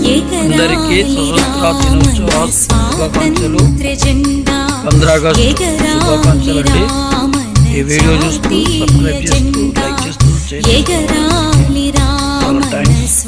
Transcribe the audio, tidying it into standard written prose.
అందరికీ స్వతంత్ర దినోత్సవ శుభాకాంక్షలు. 15 ఆగస్టు శుభాకాంక్షలు అండి. ఈ వీడియో చూస్తూ సబ్స్క్రైబ్ చేస్తూ లైక్ చేస్తూ చేయండి. చాలా థ్యాంక్స్.